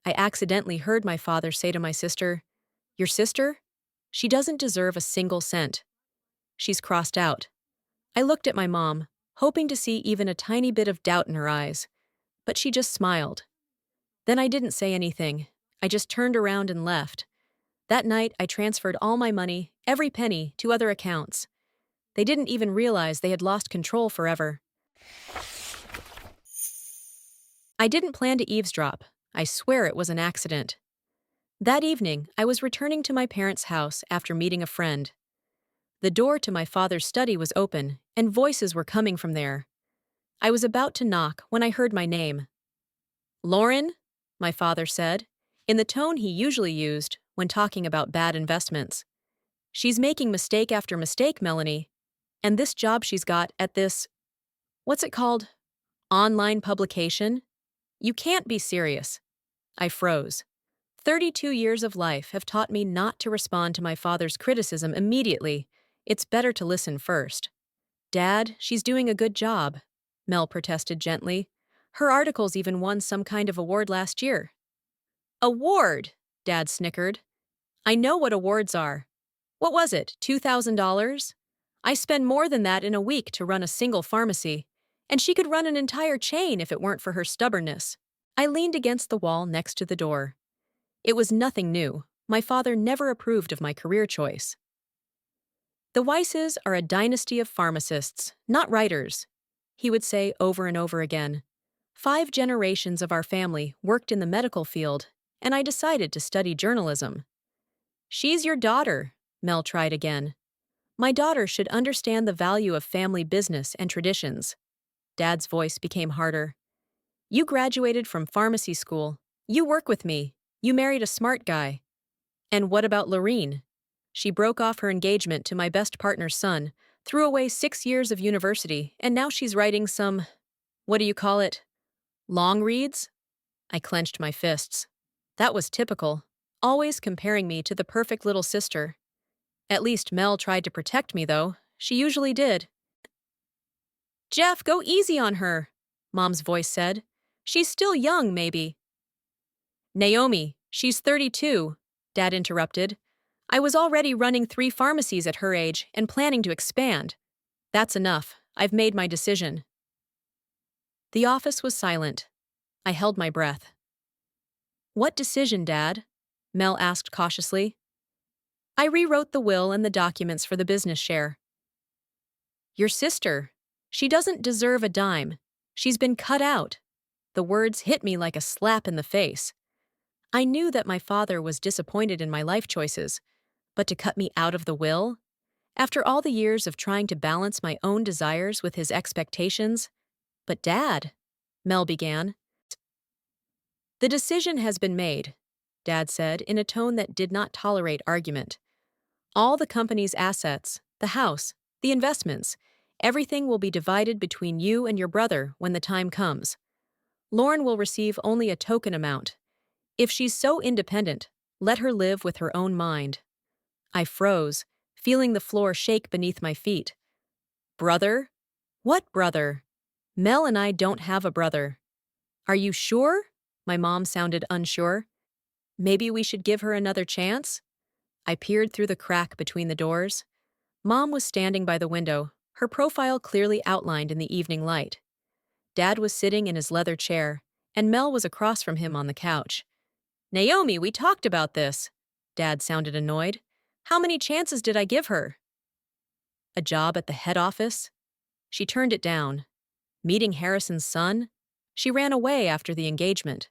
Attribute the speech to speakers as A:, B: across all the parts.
A: I accidentally heard my father say to my sister, "Your sister? She doesn't deserve a single cent. She's crossed out." I looked at my mom, hoping to see even a tiny bit of doubt in her eyes, but she just smiled. Then I didn't say anything. I just turned around and left. That night, I transferred all my money, every penny, to other accounts. They didn't even realize they had lost control forever. I didn't plan to eavesdrop. I swear it was an accident. That evening, I was returning to my parents' house after meeting a friend. The door to my father's study was open, and voices were coming from there. I was about to knock when I heard my name. "Lauren?" my father said, in the tone he usually used when talking about bad investments. "She's making mistake after mistake, Melanie. And this job she's got at this, what's it called? Online publication? You can't be serious." I froze. 32 years of life have taught me not to respond to my father's criticism immediately. It's better to listen first. "Dad, she's doing a good job," Mel protested gently. "Her articles even won some kind of award last year." "Award?" Dad snickered. "I know what awards are. What was it, $2,000? I spend more than that in a week to run a single pharmacy, and she could run an entire chain if it weren't for her stubbornness." I leaned against the wall next to the door. It was nothing new. My father never approved of my career choice. "The Weisses are a dynasty of pharmacists, not writers," he would say over and over again. 5 generations of our family worked in the medical field, and I decided to study journalism. "She's your daughter," Mel tried again. "My daughter should understand the value of family business and traditions." Dad's voice became harder. "You graduated from pharmacy school. You work with me. You married a smart guy. And what about Lorene? She broke off her engagement to my best partner's son, threw away 6 years of university, and now she's writing some, what do you call it? Long reads?" I clenched my fists. That was typical, always comparing me to the perfect little sister. At least Mel tried to protect me, though. She usually did. "Jeff, go easy on her," Mom's voice said. "She's still young, maybe." "Naomi, she's 32, Dad interrupted. "I was already running 3 pharmacies at her age and planning to expand. That's enough. I've made my decision." The office was silent. I held my breath. "What decision, Dad?" Mel asked cautiously. "I rewrote the will and the documents for the business share." "Your sister. She doesn't deserve a dime. She's been cut out." The words hit me like a slap in the face. I knew that my father was disappointed in my life choices, but to cut me out of the will? After all the years of trying to balance my own desires with his expectations? "But Dad," Mel began. "The decision has been made," Dad said in a tone that did not tolerate argument. "All the company's assets, the house, the investments, everything will be divided between you and your brother when the time comes. Lauren will receive only a token amount. If she's so independent, let her live with her own mind." I froze, feeling the floor shake beneath my feet. "Brother? What brother? Mel and I don't have a brother." "Are you sure?" My mom sounded unsure. "Maybe we should give her another chance?" I peered through the crack between the doors. Mom was standing by the window, her profile clearly outlined in the evening light. Dad was sitting in his leather chair, and Mel was across from him on the couch. "Naomi, we talked about this." Dad sounded annoyed. "How many chances did I give her?" "A job at the head office?" She turned it down. "Meeting Harrison's son?" She ran away after the engagement.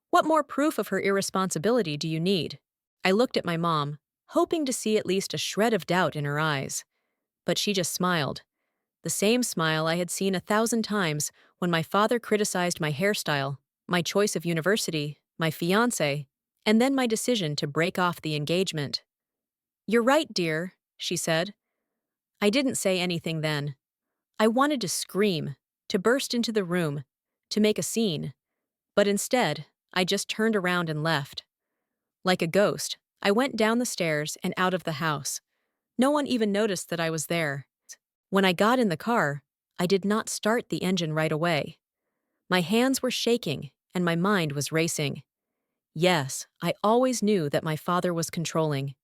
A: What more proof of her irresponsibility do you need? I looked at my mom, hoping to see at least a shred of doubt in her eyes. But she just smiled. The same smile I had seen 1,000 times when my father criticized my hairstyle, my choice of university, my fiancé, and then my decision to break off the engagement. "You're right, dear," she said. I didn't say anything then. I wanted to scream, to burst into the room, to make a scene. But instead, I just turned around and left. Like a ghost, I went down the stairs and out of the house. No one even noticed that I was there. When I got in the car, I did not start the engine right away. My hands were shaking and my mind was racing. Yes, I always knew that my father was controlling.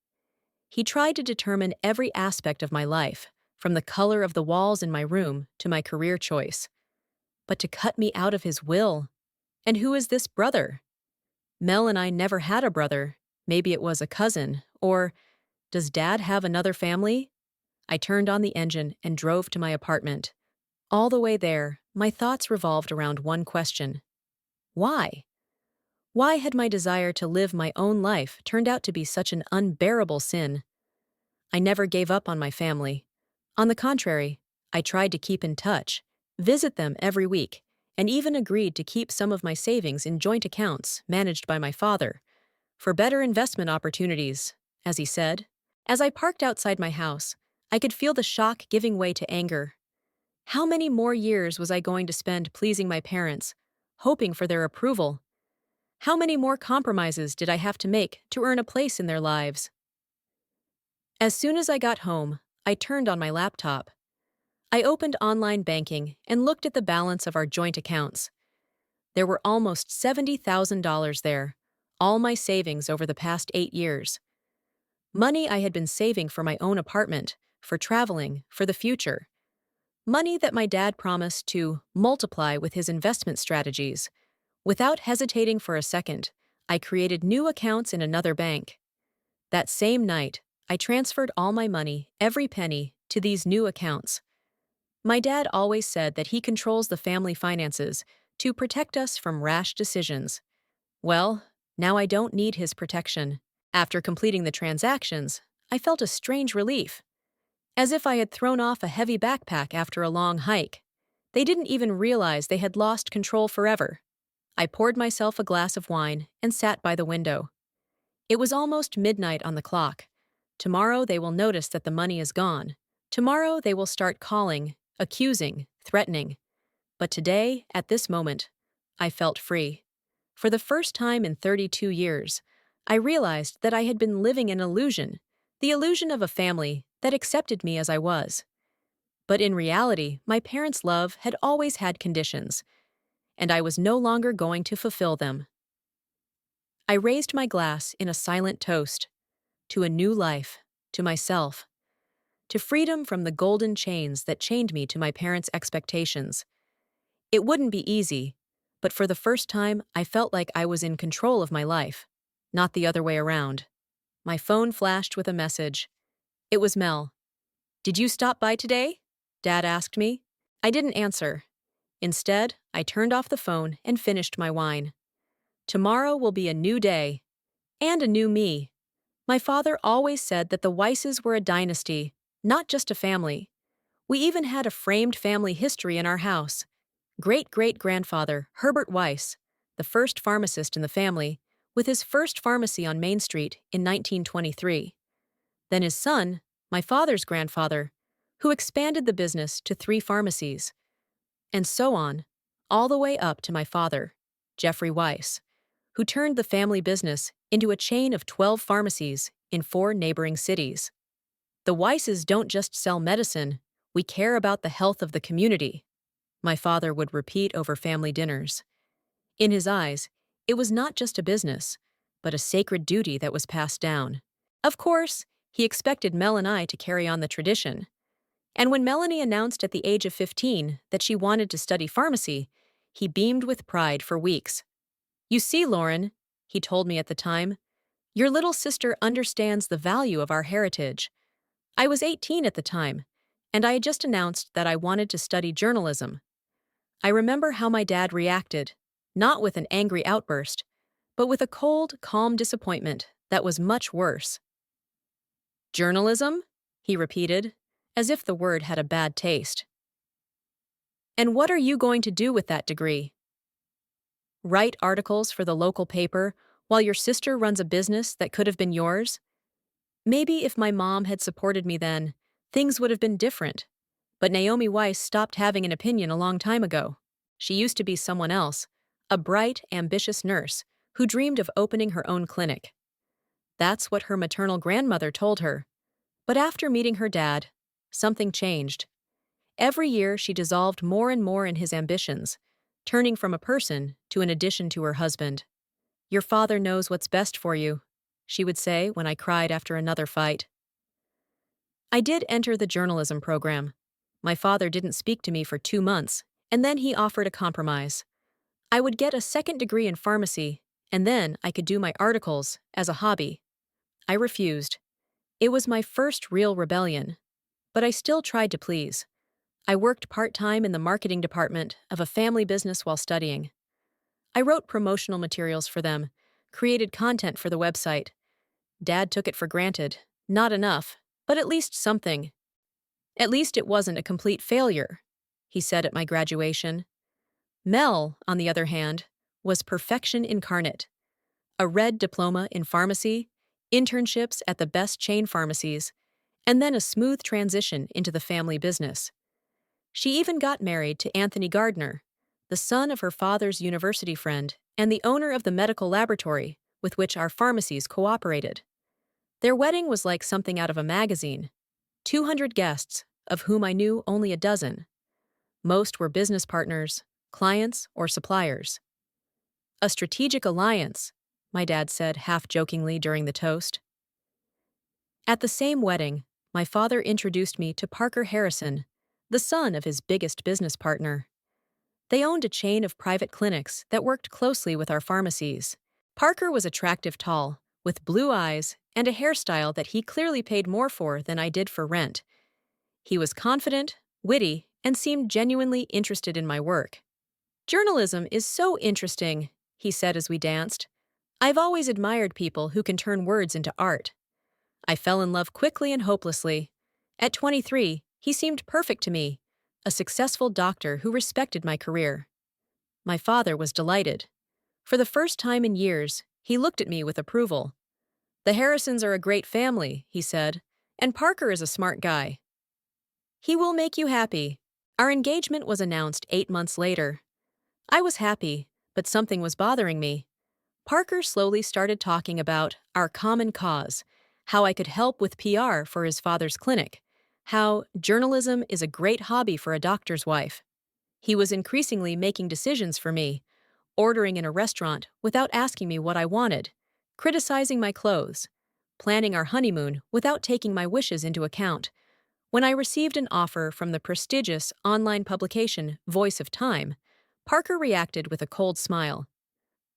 A: He tried to determine every aspect of my life, from the color of the walls in my room to my career choice. But to cut me out of his will. And who is this brother? Mel and I never had a brother. Maybe it was a cousin. Or, does Dad have another family? I turned on the engine and drove to my apartment. All the way there, my thoughts revolved around one question. Why? Why had my desire to live my own life turned out to be such an unbearable sin? I never gave up on my family. On the contrary, I tried to keep in touch, visit them every week, and even agreed to keep some of my savings in joint accounts managed by my father, for better investment opportunities, as he said. As I parked outside my house, I could feel the shock giving way to anger. How many more years was I going to spend pleasing my parents, hoping for their approval? How many more compromises did I have to make to earn a place in their lives? As soon as I got home, I turned on my laptop. I opened online banking and looked at the balance of our joint accounts. There were almost $70,000 there, all my savings over the past 8 years. Money I had been saving for my own apartment, for traveling, for the future. Money that my dad promised to multiply with his investment strategies. Without hesitating for a second, I created new accounts in another bank. That same night, I transferred all my money, every penny, to these new accounts. My dad always said that he controls the family finances to protect us from rash decisions. Well, now I don't need his protection. After completing the transactions, I felt a strange relief, as if I had thrown off a heavy backpack after a long hike. They didn't even realize they had lost control forever. I poured myself a glass of wine and sat by the window. It was almost midnight on the clock. Tomorrow they will notice that the money is gone. Tomorrow they will start calling, accusing, threatening. But today, at this moment, I felt free. For the first time in 32 years, I realized that I had been living an illusion, the illusion of a family that accepted me as I was. But in reality, my parents' love had always had conditions, and I was no longer going to fulfill them. I raised my glass in a silent toast to a new life, to myself, to freedom from the golden chains that chained me to my parents' expectations. It wouldn't be easy, but for the first time, I felt like I was in control of my life, not the other way around. My phone flashed with a message. It was Mel. "Did you stop by today?" Dad asked me. I didn't answer. Instead, I turned off the phone and finished my wine. Tomorrow will be a new day, and a new me. My father always said that the Weisses were a dynasty, not just a family. We even had a framed family history in our house. Great-great-grandfather Herbert Weiss, the first pharmacist in the family, with his first pharmacy on Main Street in 1923. Then his son, my father's grandfather, who expanded the business to 3 pharmacies. And so on, all the way up to my father, Jeffrey Weiss, who turned the family business into a chain of 12 pharmacies in 4 neighboring cities. The Weisses don't just sell medicine, we care about the health of the community, my father would repeat over family dinners. In his eyes, it was not just a business, but a sacred duty that was passed down. Of course, he expected Mel and I to carry on the tradition. And when Melanie announced at the age of 15 that she wanted to study pharmacy, he beamed with pride for weeks. "You see, Lauren," he told me at the time, "your little sister understands the value of our heritage." I was 18 at the time, and I had just announced that I wanted to study journalism. I remember how my dad reacted, not with an angry outburst, but with a cold, calm disappointment that was much worse. "Journalism?" he repeated, as if the word had a bad taste. "And what are you going to do with that degree? Write articles for the local paper while your sister runs a business that could have been yours? Maybe if my mom had supported me then, things would have been different. But Naomi Weiss stopped having an opinion a long time ago. She used to be someone else, a bright, ambitious nurse who dreamed of opening her own clinic. That's what her maternal grandmother told her. But after meeting her dad, something changed. Every year she dissolved more and more in his ambitions, turning from a person to an addition to her husband. Your father knows what's best for you, she would say when I cried after another fight. I did enter the journalism program. My father didn't speak to me for 2 months, and then he offered a compromise. I would get a second degree in pharmacy, and then I could do my articles as a hobby. I refused. It was my first real rebellion, but I still tried to please. I worked part-time in the marketing department of a family business while studying. I wrote promotional materials for them, created content for the website. Dad took it for granted. Not enough, but at least something. At least it wasn't a complete failure, he said at my graduation. Mel, on the other hand, was perfection incarnate. A red diploma in pharmacy, internships at the best chain pharmacies, and then a smooth transition into the family business. She even got married to Anthony Gardner, the son of her father's university friend and the owner of the medical laboratory with which our pharmacies cooperated. Their wedding was like something out of a magazine. 200 guests, of whom I knew only a dozen. Most were business partners, clients, or suppliers. A strategic alliance, my dad said half-jokingly during the toast. At the same wedding, my father introduced me to Parker Harrison, the son of his biggest business partner. They owned a chain of private clinics that worked closely with our pharmacies. Parker was attractive tall, with blue eyes and a hairstyle that he clearly paid more for than I did for rent. He was confident, witty, and seemed genuinely interested in my work. "Journalism is so interesting," he said as we danced. "I've always admired people who can turn words into art." I fell in love quickly and hopelessly. At 23, he seemed perfect to me, a successful doctor who respected my career. My father was delighted. For the first time in years, he looked at me with approval. "The Harrisons are a great family," he said, "and Parker is a smart guy. He will make you happy." Our engagement was announced 8 months later. I was happy, but something was bothering me. Parker slowly started talking about our common cause, how I could help with PR for his father's clinic, how journalism is a great hobby for a doctor's wife. He was increasingly making decisions for me, ordering in a restaurant without asking me what I wanted, criticizing my clothes, planning our honeymoon without taking my wishes into account. When I received an offer from the prestigious online publication Voice of Time, Parker reacted with a cold smile.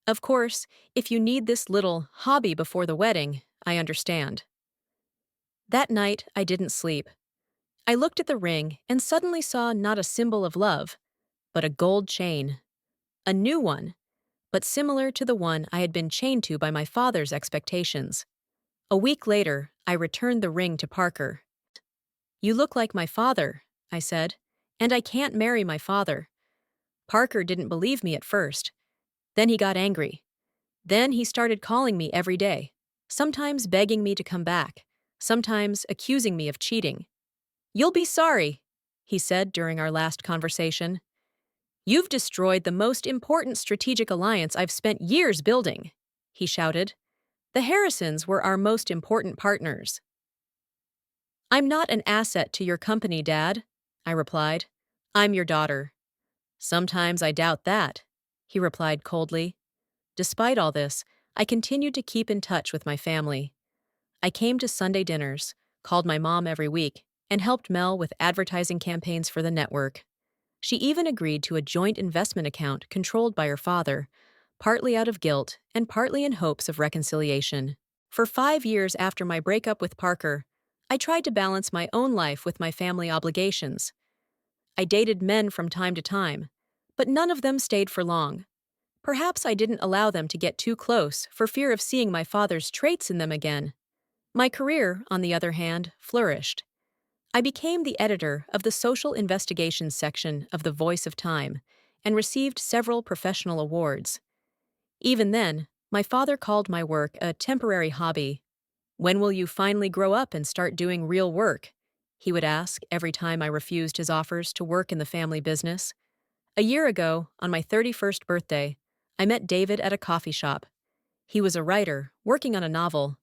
A: "Of course, if you need this little hobby before the wedding, I understand." That night, I didn't sleep. I looked at the ring and suddenly saw not a symbol of love, but a gold chain. A new one, but similar to the one I had been chained to by my father's expectations. A week later, I returned the ring to Parker. "You look like my father," I said, "and I can't marry my father." Parker didn't believe me at first. Then he got angry. Then he started calling me every day, sometimes begging me to come back, sometimes accusing me of cheating. "You'll be sorry," he said during our last conversation. "You've destroyed the most important strategic alliance I've spent years building," he shouted. "The Harrisons were our most important partners." "I'm not an asset to your company, Dad," I replied. "I'm your daughter." "Sometimes I doubt that," he replied coldly. Despite all this, I continued to keep in touch with my family. I came to Sunday dinners, called my mom every week, and helped Mel with advertising campaigns for the network. She even agreed to a joint investment account controlled by her father, partly out of guilt and partly in hopes of reconciliation. For 5 years after my breakup with Parker, I tried to balance my own life with my family obligations. I dated men from time to time, but none of them stayed for long. Perhaps I didn't allow them to get too close for fear of seeing my father's traits in them again. My career, on the other hand, flourished. I became the editor of the social investigations section of the Voice of Time and received several professional awards. Even then, my father called my work a temporary hobby. "When will you finally grow up and start doing real work?" he would ask every time I refused his offers to work in the family business. A year ago, on my 31st birthday, I met David at a coffee shop. He was a writer, working on a novel.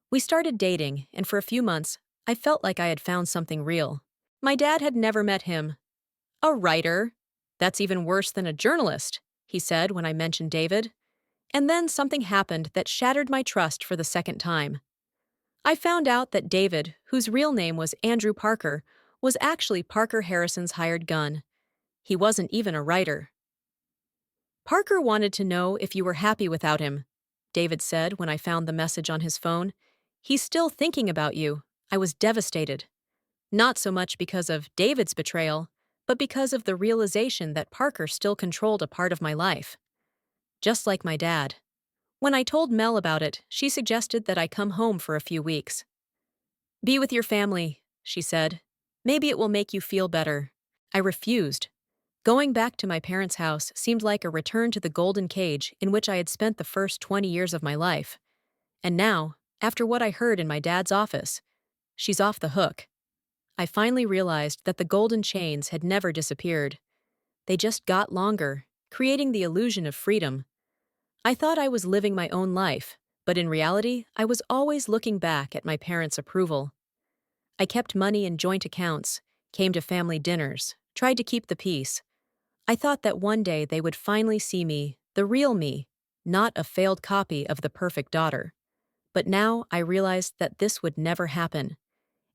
A: We started dating, and for a few months, I felt like I had found something real. My dad had never met him. "A writer? That's even worse than a journalist," he said when I mentioned David. And then something happened that shattered my trust for the second time. I found out that David, whose real name was Andrew Parker, was actually Parker Harrison's hired gun. He wasn't even a writer. Parker wanted to know if you were happy without him, David said when I found the message on his phone. He's still thinking about you. I was devastated. Not so much because of David's betrayal, but because of the realization that Parker still controlled a part of my life. Just like my dad. When I told Mel about it, she suggested that I come home for a few weeks. Be with your family, she said. Maybe it will make you feel better. I refused. Going back to my parents' house seemed like a return to the golden cage in which I had spent the first 20 years of my life. And now, after what I heard in my dad's office, she's off the hook. I finally realized that the golden chains had never disappeared. They just got longer, creating the illusion of freedom. I thought I was living my own life, but in reality, I was always looking back at my parents' approval. I kept money in joint accounts, came to family dinners, tried to keep the peace. I thought that one day they would finally see me, the real me, not a failed copy of the perfect daughter. But now I realized that this would never happen.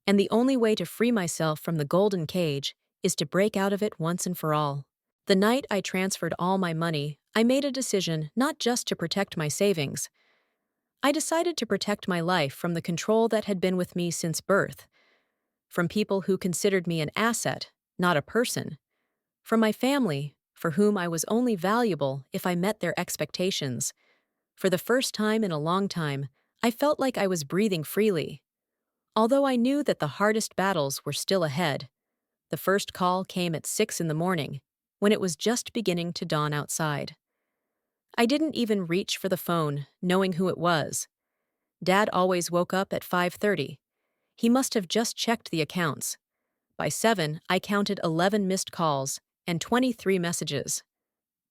A: And the only way to free myself from the golden cage is to break out of it once and for all. The night I transferred all my money, I made a decision not just to protect my savings. I decided to protect my life from the control that had been with me since birth, from people who considered me an asset, not a person, from my family, for whom I was only valuable if I met their expectations. For the first time in a long time, I felt like I was breathing freely. Although I knew that the hardest battles were still ahead. The first call came at 6 in the morning, when it was just beginning to dawn outside. I didn't even reach for the phone, knowing who it was. Dad always woke up at 5:30. He must have just checked the accounts. By 7, I counted 11 missed calls and 23 messages.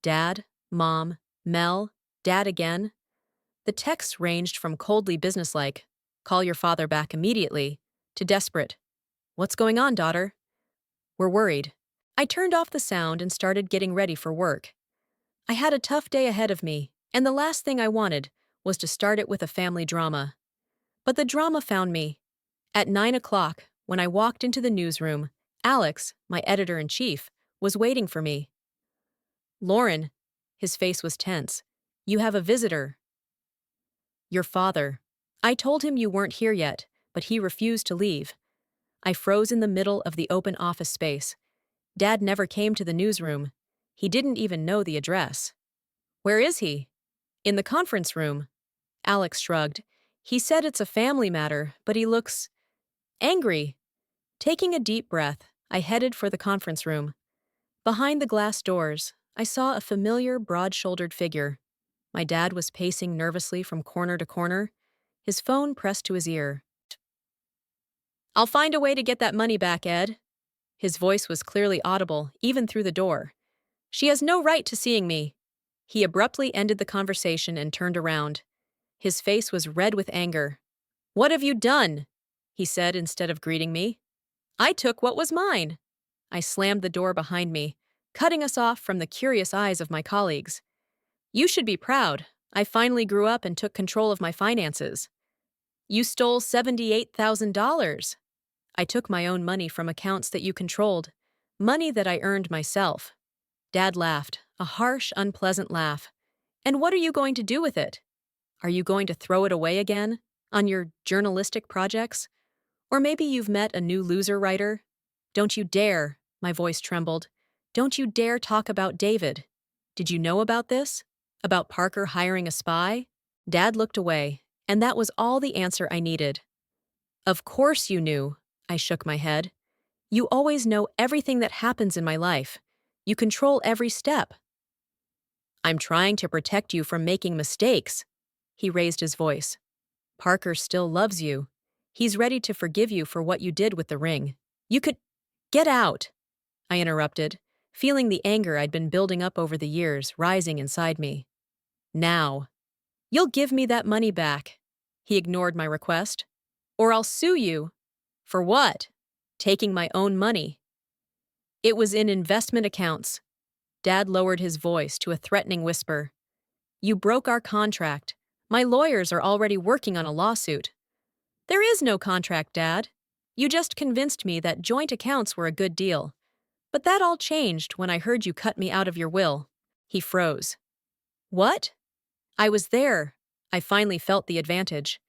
A: Dad, Mom, Mel, Dad again. The texts ranged from coldly businesslike, call your father back immediately, to desperate, what's going on, daughter? We're worried. I turned off the sound and started getting ready for work. I had a tough day ahead of me, and the last thing I wanted was to start it with a family drama. But the drama found me. At 9 o'clock, when I walked into the newsroom, Alex, my editor-in-chief, was waiting for me. Lauren, his face was tense. You have a visitor. Your father. I told him you weren't here yet, but he refused to leave. I froze in the middle of the open office space. Dad never came to the newsroom. He didn't even know the address. Where is he? In the conference room. Alex shrugged. He said it's a family matter, but he looks angry. Taking a deep breath, I headed for the conference room. Behind the glass doors, I saw a familiar, broad-shouldered figure. My dad was pacing nervously from corner to corner, his phone pressed to his ear. I'll find a way to get that money back, Ed. His voice was clearly audible, even through the door. She has no right to seeing me. He abruptly ended the conversation and turned around. His face was red with anger. What have you done? He said instead of greeting me. I took what was mine. I slammed the door behind me, cutting us off from the curious eyes of my colleagues. You should be proud. I finally grew up and took control of my finances. You stole $78,000. I took my own money from accounts that you controlled, money that I earned myself. Dad laughed, a harsh, unpleasant laugh. And what are you going to do with it? Are you going to throw it away again? On your journalistic projects? Or maybe you've met a new loser writer? Don't you dare, my voice trembled. Don't you dare talk about David. Did you know about this? About Parker hiring a spy? Dad looked away, and that was all the answer I needed. Of course you knew. I shook my head. You always know everything that happens in my life. You control every step. I'm trying to protect you from making mistakes. He raised his voice. Parker still loves you. He's ready to forgive you for what you did with the ring. You could... Get out! I interrupted, feeling the anger I'd been building up over the years rising inside me. Now. You'll give me that money back. He ignored my request. Or I'll sue you. For what? Taking my own money. It was in investment accounts. Dad lowered his voice to a threatening whisper. You broke our contract. My lawyers are already working on a lawsuit. There is no contract, Dad. You just convinced me that joint accounts were a good deal. But that all changed when I heard you cut me out of your will. He froze. What? I was there. I finally felt the advantage.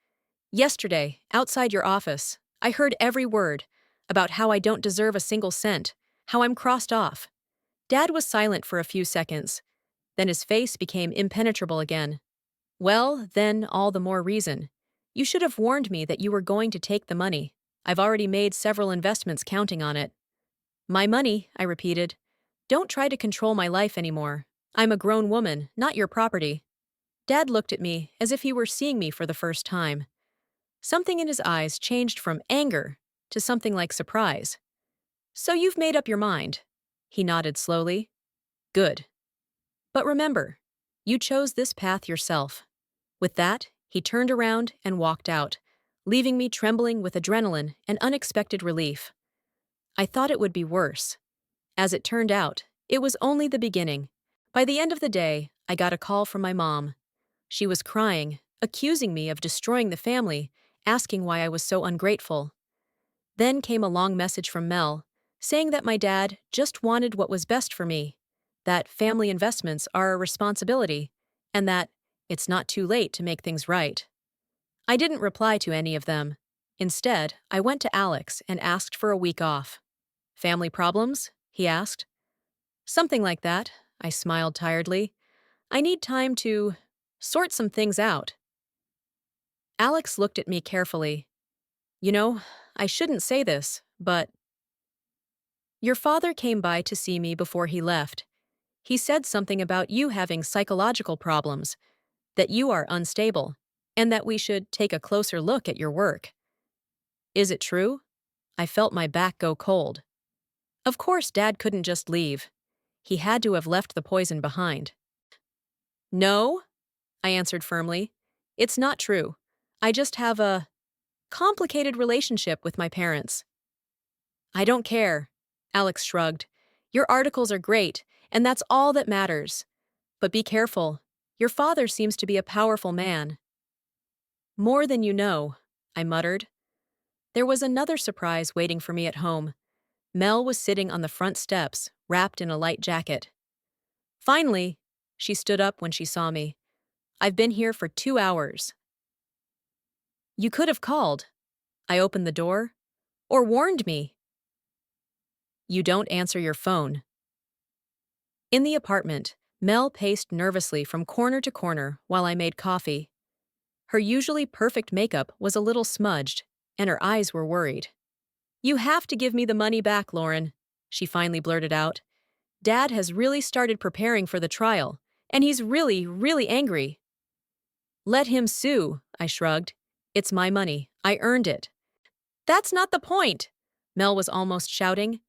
A: Yesterday, outside your office, I heard every word about how I don't deserve a single cent, how I'm crossed off. Dad was silent for a few seconds. Then his face became impenetrable again. Well, then all the more reason. You should have warned me that you were going to take the money. I've already made several investments counting on it. My money, I repeated. Don't try to control my life anymore. I'm a grown woman, not your property. Dad looked at me as if he were seeing me for the first time. Something in his eyes changed from anger to something like surprise. So you've made up your mind. He nodded slowly. Good. But remember, you chose this path yourself. With that, he turned around and walked out, leaving me trembling with adrenaline and unexpected relief. I thought it would be worse. As it turned out, it was only the beginning. By the end of the day, I got a call from my mom. She was crying, accusing me of destroying the family, asking why I was so ungrateful. Then came a long message from Mel, saying that my dad just wanted what was best for me, that family investments are a responsibility, and that it's not too late to make things right. I didn't reply to any of them. Instead, I went to Alex and asked for a week off. Family problems? He asked. Something like that, I smiled tiredly. I need time to sort some things out. Alex looked at me carefully. You know, I shouldn't say this, but your father came by to see me before he left. He said something about you having psychological problems, that you are unstable, and that we should take a closer look at your work. Is it true? I felt my back go cold. Of course, Dad couldn't just leave. He had to have left the poison behind. No, I answered firmly. It's not true. I just have a complicated relationship with my parents. I don't care, Alex shrugged. Your articles are great, and that's all that matters. But be careful. Your father seems to be a powerful man. More than you know, I muttered. There was another surprise waiting for me at home. Mel was sitting on the front steps, wrapped in a light jacket. Finally, she stood up when she saw me. I've been here for 2 hours. You could have called. I opened the door. Or warned me. You don't answer your phone. In the apartment, Mel paced nervously from corner to corner while I made coffee. Her usually perfect makeup was a little smudged, and her eyes were worried. You have to give me the money back, Lauren, she finally blurted out. Dad has really started preparing for the trial, and he's really, really angry. Let him sue, I shrugged. It's my money. I earned it. That's not the point, Mel was almost shouting.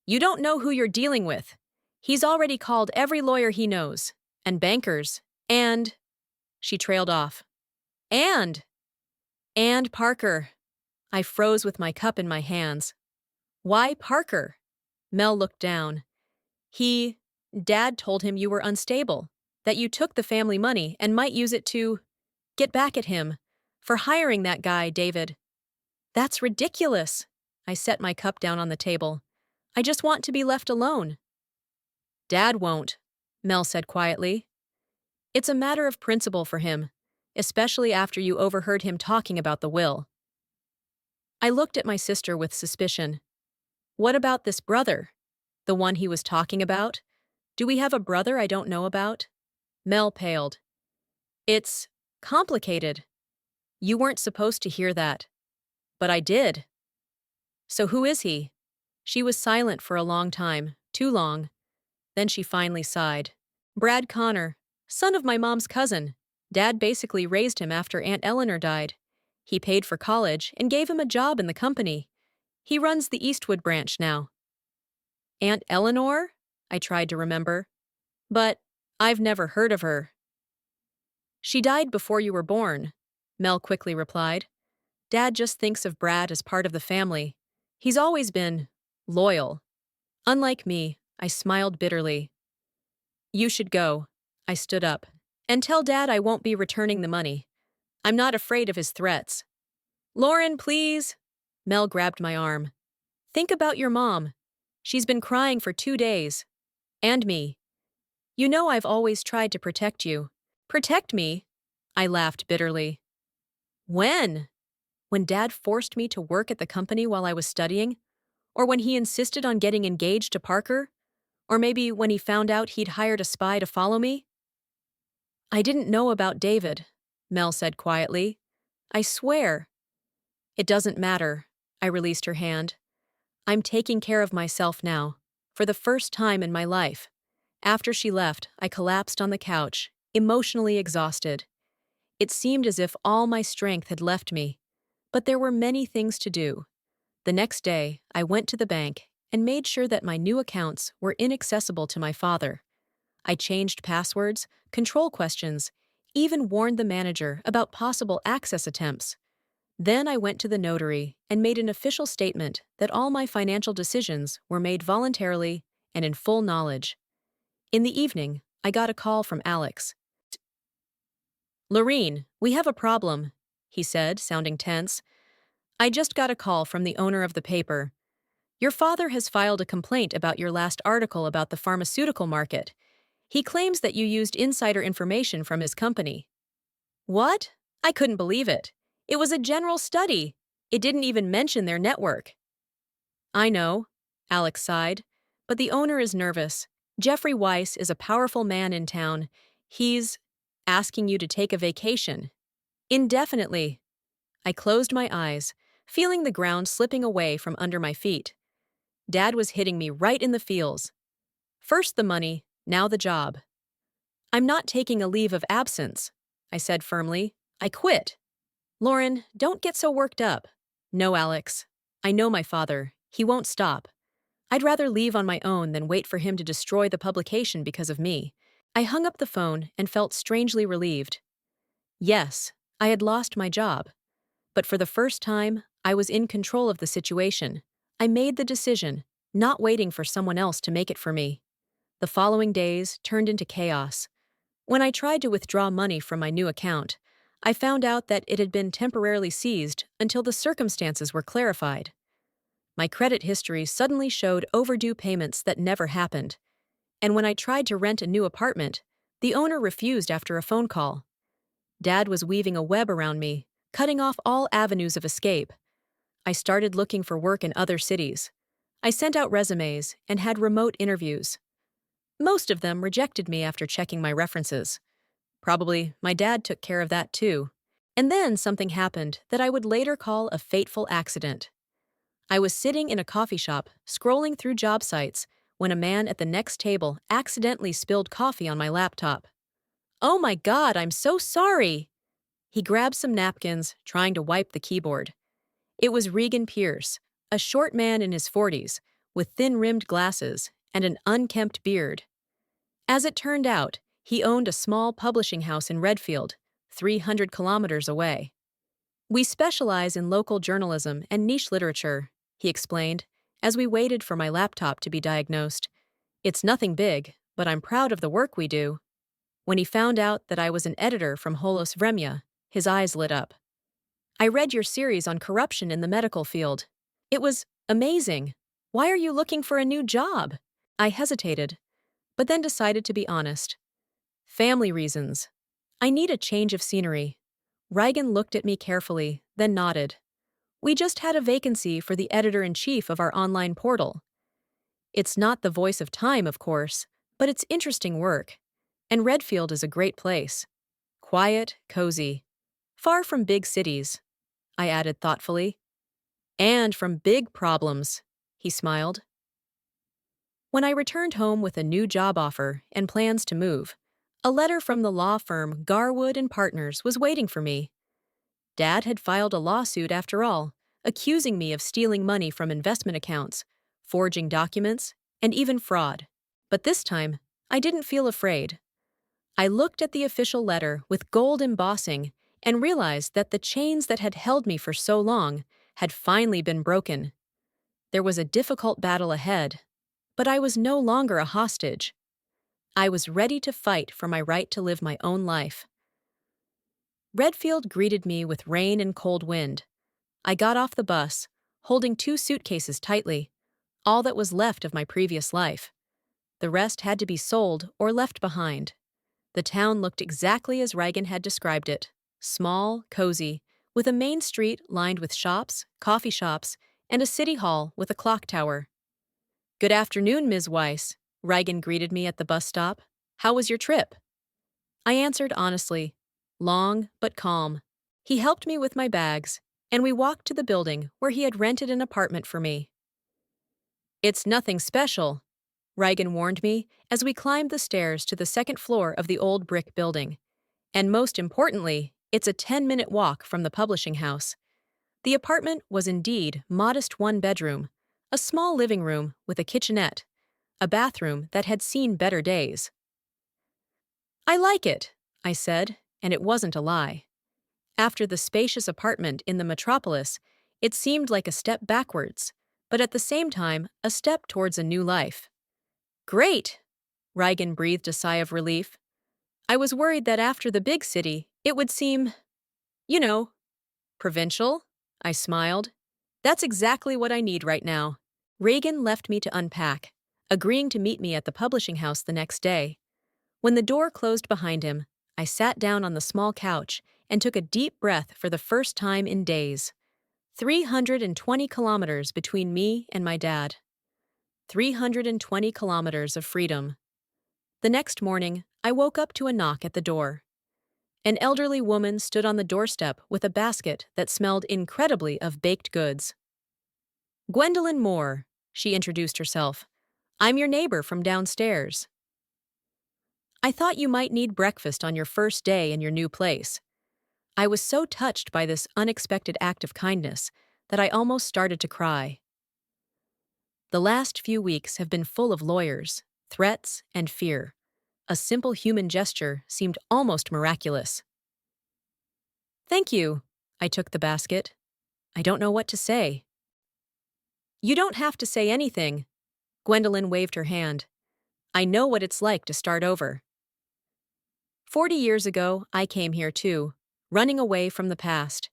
A: You don't know who you're dealing with. He's already called every lawyer he knows, and bankers, and… She trailed off. And Parker. I froze with my cup in my hands. Why Parker? Mel looked down. Dad told him you were unstable, that you took the family money and might use it to get back at him for hiring that guy, David. That's ridiculous. I set my cup down on the table. I just want to be left alone. Dad won't, Mel said quietly. It's a matter of principle for him, especially after you overheard him talking about the will. I looked at my sister with suspicion. What about this brother? The one he was talking about? Do we have a brother I don't know about? Mel paled. It's complicated. You weren't supposed to hear that. But I did. So who is he? She was silent for a long time, too long. Then she finally sighed. Brad Connor, son of my mom's cousin. Dad basically raised him after Aunt Eleanor died. He paid for college and gave him a job in the company. He runs the Eastwood branch now. Aunt Eleanor? I tried to remember. But I've never heard of her. She died before you were born, Mel quickly replied. Dad just thinks of Brad as part of the family. He's always been loyal. Unlike me, I smiled bitterly. You should go. I stood up. And tell Dad I won't be returning the money. I'm not afraid of his threats. Lauren, please. Mel grabbed my arm. Think about your mom. She's been crying for 2 days. And me. You know I've always tried to protect you. Protect me? I laughed bitterly. When? When Dad forced me to work at the company while I was studying? Or when he insisted on getting engaged to Parker? Or maybe when he found out he'd hired a spy to follow me? I didn't know about David, Mel said quietly. I swear. It doesn't matter. I released her hand. I'm taking care of myself now, for the first time in my life. After she left, I collapsed on the couch, emotionally exhausted. It seemed as if all my strength had left me. But there were many things to do. The next day, I went to the bank and made sure that my new accounts were inaccessible to my father. I changed passwords, control questions, even warned the manager about possible access attempts. Then I went to the notary and made an official statement that all my financial decisions were made voluntarily and in full knowledge. In the evening, I got a call from Alex. Lorene, we have a problem, he said, sounding tense. I just got a call from the owner of the paper. Your father has filed a complaint about your last article about the pharmaceutical market. He claims that you used insider information from his company. What? I couldn't believe it. It was a general study. It didn't even mention their network. I know, Alex sighed, but the owner is nervous. Jeffrey Weiss is a powerful man in town. He's asking you to take a vacation. Indefinitely. I closed my eyes, feeling the ground slipping away from under my feet. Dad was hitting me right in the feels. First the money, now the job. I'm not taking a leave of absence, I said firmly. I quit. Lauren, don't get so worked up. No, Alex. I know my father. He won't stop. I'd rather leave on my own than wait for him to destroy the publication because of me. I hung up the phone and felt strangely relieved. Yes, I had lost my job. But for the first time, I was in control of the situation. I made the decision, not waiting for someone else to make it for me. The following days turned into chaos. When I tried to withdraw money from my new account, I found out that it had been temporarily seized until the circumstances were clarified. My credit history suddenly showed overdue payments that never happened. And when I tried to rent a new apartment, the owner refused after a phone call. Dad was weaving a web around me, cutting off all avenues of escape. I started looking for work in other cities. I sent out resumes and had remote interviews. Most of them rejected me after checking my references. Probably my dad took care of that too. And then something happened that I would later call a fateful accident. I was sitting in a coffee shop, scrolling through job sites, when a man at the next table accidentally spilled coffee on my laptop. Oh my God, I'm so sorry! He grabbed some napkins, trying to wipe the keyboard. It was Regan Pierce, a short man in his 40s, with thin-rimmed glasses and an unkempt beard. As it turned out, he owned a small publishing house in Redfield, 300 kilometers away. We specialize in local journalism and niche literature, he explained, as we waited for my laptop to be diagnosed. It's nothing big, but I'm proud of the work we do. When he found out that I was an editor from Holos Vremya, his eyes lit up. I read your series on corruption in the medical field. It was amazing. Why are you looking for a new job? I hesitated, but then decided to be honest. Family reasons. I need a change of scenery. Regan looked at me carefully, then nodded. We just had a vacancy for the editor-in-chief of our online portal. It's not the voice of time, of course, but it's interesting work. And Redfield is a great place. Quiet, cozy. Far from big cities, I added thoughtfully. And from big problems, he smiled. When I returned home with a new job offer and plans to move, a letter from the law firm Garwood and Partners was waiting for me. Dad had filed a lawsuit after all, accusing me of stealing money from investment accounts, forging documents, and even fraud. But this time, I didn't feel afraid. I looked at the official letter with gold embossing and realized that the chains that had held me for so long had finally been broken. There was a difficult battle ahead, but I was no longer a hostage. I was ready to fight for my right to live my own life. Redfield greeted me with rain and cold wind. I got off the bus, holding two suitcases tightly, all that was left of my previous life. The rest had to be sold or left behind. The town looked exactly as Reagan had described it: small, cozy, with a main street lined with shops, coffee shops, and a city hall with a clock tower. "Good afternoon, Ms. Weiss," Reagan greeted me at the bus stop. "How was your trip?" I answered honestly, long but calm. He helped me with my bags, and we walked to the building where he had rented an apartment for me. "It's nothing special," Reagan warned me as we climbed the stairs to the second floor of the old brick building. "And most importantly, it's a 10-minute walk from the publishing house." The apartment was indeed modest one-bedroom, a small living room with a kitchenette, a bathroom that had seen better days. "I like it," I said, and it wasn't a lie. After the spacious apartment in the metropolis, it seemed like a step backwards, but at the same time, a step towards a new life. "Great!" Reagan breathed a sigh of relief. "I was worried that after the big city, it would seem, you know, provincial." I smiled. "That's exactly what I need right now." Reagan left me to unpack, agreeing to meet me at the publishing house the next day. When the door closed behind him, I sat down on the small couch and took a deep breath for the first time in days. 320 kilometers between me and my dad. 320 kilometers of freedom. The next morning, I woke up to a knock at the door. An elderly woman stood on the doorstep with a basket that smelled incredibly of baked goods. "Gwendolyn Moore," she introduced herself. "I'm your neighbor from downstairs. I thought you might need breakfast on your first day in your new place." I was so touched by this unexpected act of kindness that I almost started to cry. The last few weeks have been full of lawyers, threats, and fear. A simple human gesture seemed almost miraculous. "Thank you." I took the basket. I don't know what to say. "You don't have to say anything." Gwendolyn waved her hand. "I know what it's like to start over. 40 years ago, I came here too, running away from the past.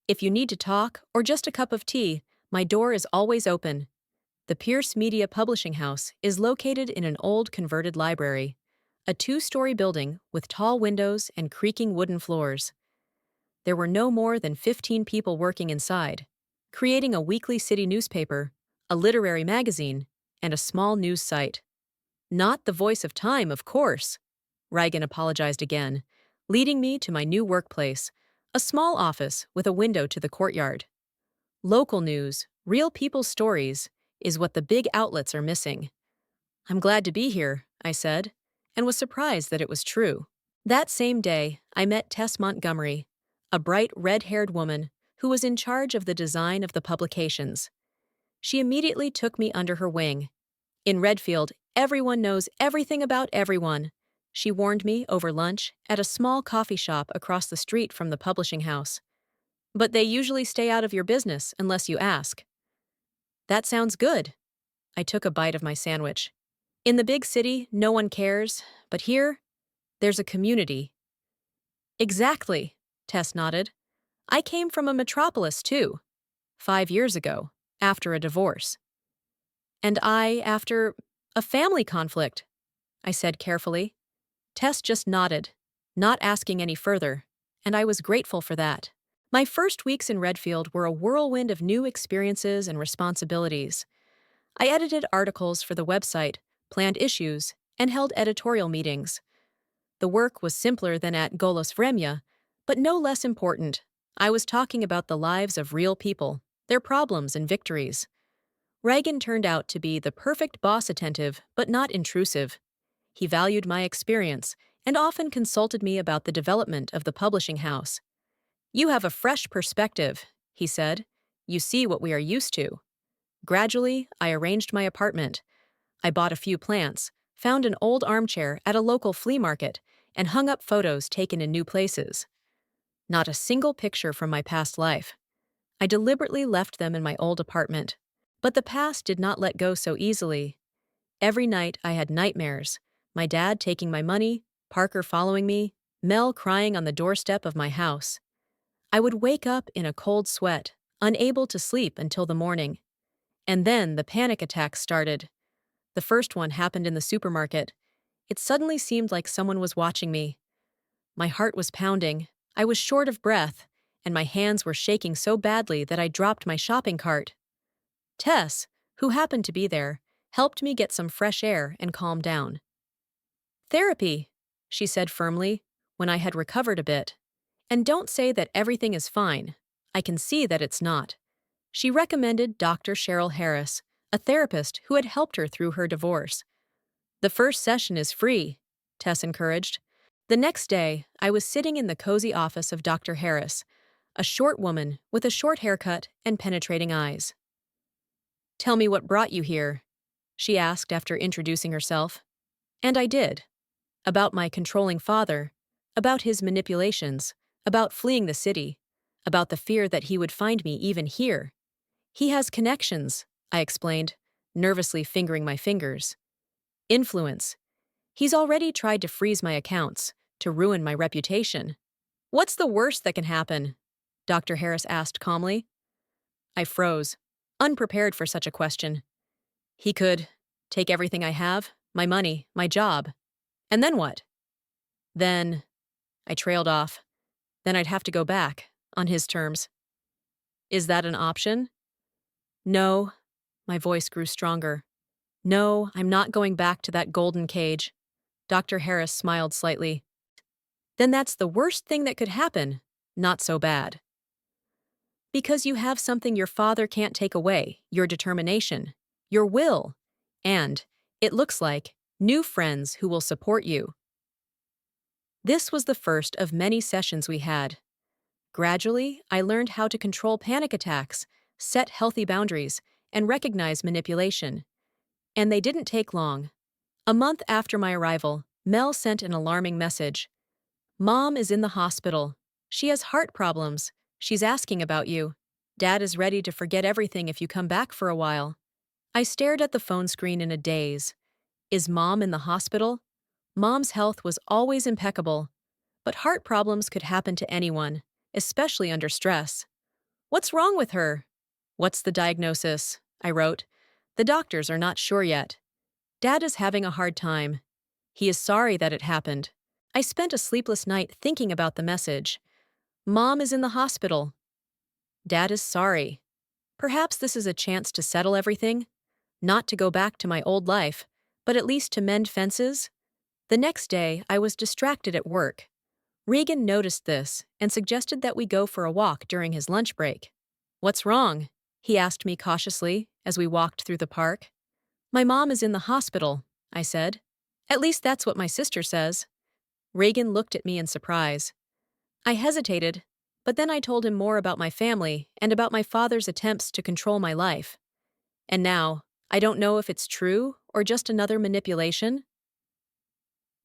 A: If you need to talk or just a cup of tea, my door is always open." The Pierce Media Publishing House is located in an old converted library, a two-story building with tall windows and creaking wooden floors. There were no more than 15 people working inside, creating a weekly city newspaper, a literary magazine, and a small news site. "Not the Voice of Time, of course." Reagan apologized again, leading me to my new workplace, a small office with a window to the courtyard. "Local news, real people's stories, is what the big outlets are missing." "I'm glad to be here," I said, and was surprised that it was true. That same day, I met Tess Montgomery, a bright red-haired woman who was in charge of the design of the publications. She immediately took me under her wing. "In Redfield, everyone knows everything about everyone," she warned me over lunch at a small coffee shop across the street from the publishing house. "But they usually stay out of your business unless you ask." "That sounds good." I took a bite of my sandwich. "In the big city, no one cares, but here, there's a community." "Exactly," Tess nodded. "I came from a metropolis, too. 5 years ago, after a divorce." "And I after a family conflict," I said carefully. Tess just nodded, not asking any further, and I was grateful for that. My first weeks in Redfield were a whirlwind of new experiences and responsibilities. I edited articles for the website, planned issues, and held editorial meetings. The work was simpler than at Golos Vremya, but no less important. I was talking about the lives of real people, their problems and victories. Reagan turned out to be the perfect boss, attentive but not intrusive. He valued my experience and often consulted me about the development of the publishing house. "You have a fresh perspective," he said. "You see what we are used to." Gradually, I arranged my apartment. I bought a few plants, found an old armchair at a local flea market, and hung up photos taken in new places. Not a single picture from my past life. I deliberately left them in my old apartment. But the past did not let go so easily. Every night I had nightmares, My dad taking my money, Parker following me, Mel crying on the doorstep of my house. I would wake up in a cold sweat, unable to sleep until the morning. And then the panic attacks started. The first one happened in the supermarket. It suddenly seemed like someone was watching me. My heart was pounding, I was short of breath, and my hands were shaking so badly that I dropped my shopping cart. Tess, who happened to be there, helped me get some fresh air and calm down. Therapy, she said firmly, when I had recovered a bit. And don't say that everything is fine. I can see that it's not. She recommended Dr. Cheryl Harris, a therapist who had helped her through her divorce. The first session is free, Tess encouraged. The next day, I was sitting in the cozy office of Dr. Harris, a short woman with a short haircut and penetrating eyes. "Tell me what brought you here," she asked after introducing herself. And I did. About my controlling father, about his manipulations, about fleeing the city, about the fear that he would find me even here. "He has connections," I explained, nervously fingering my fingers. "Influence. He's already tried to freeze my accounts, to ruin my reputation." "What's the worst that can happen?" Dr. Harris asked calmly. I froze, unprepared for such a question. "He could take everything I have, my money, my job. And then what?" "Then," I trailed off, "then I'd have to go back, on his terms." "Is that an option?" "No." My voice grew stronger. "No, I'm not going back to that golden cage." Dr. Harris smiled slightly. "Then that's the worst thing that could happen. Not so bad. Because you have something your father can't take away, your determination, your will, and, it looks like, new friends who will support you." This was the first of many sessions we had. Gradually, I learned how to control panic attacks, set healthy boundaries, and recognize manipulation. And they didn't take long. A month after my arrival, Mel sent an alarming message. "Mom is in the hospital. She has heart problems. She's asking about you. Dad is ready to forget everything if you come back for a while." I stared at the phone screen in a daze. Is Mom in the hospital? Mom's health was always impeccable. But heart problems could happen to anyone, especially under stress. "What's wrong with her?" "What's the diagnosis?" I wrote. "The doctors are not sure yet. Dad is having a hard time. He is sorry that it happened." I spent a sleepless night thinking about the message. Mom is in the hospital. Dad is sorry. Perhaps this is a chance to settle everything? Not to go back to my old life, but at least to mend fences? The next day, I was distracted at work. Regan noticed this and suggested that we go for a walk during his lunch break. "What's wrong?" he asked me cautiously as we walked through the park. "My mom is in the hospital," I said. "At least that's what my sister says." Regan looked at me in surprise. I hesitated, but then I told him more about my family and about my father's attempts to control my life. And now, I don't know if it's true or just another manipulation.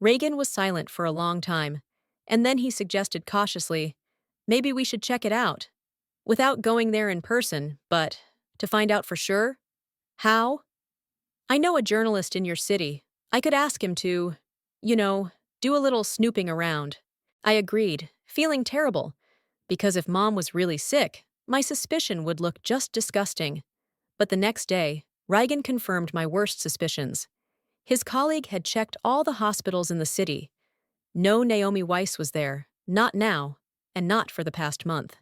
A: Regan was silent for a long time, and then he suggested cautiously, "Maybe we should check it out. Without going there in person, but to find out for sure." "How?" "I know a journalist in your city. I could ask him to, do a little snooping around." I agreed, feeling terrible, because if Mom was really sick, my suspicion would look just disgusting. But the next day, Regan confirmed my worst suspicions. His colleague had checked all the hospitals in the city. No Naomi Weiss was there, not now, and not for the past month.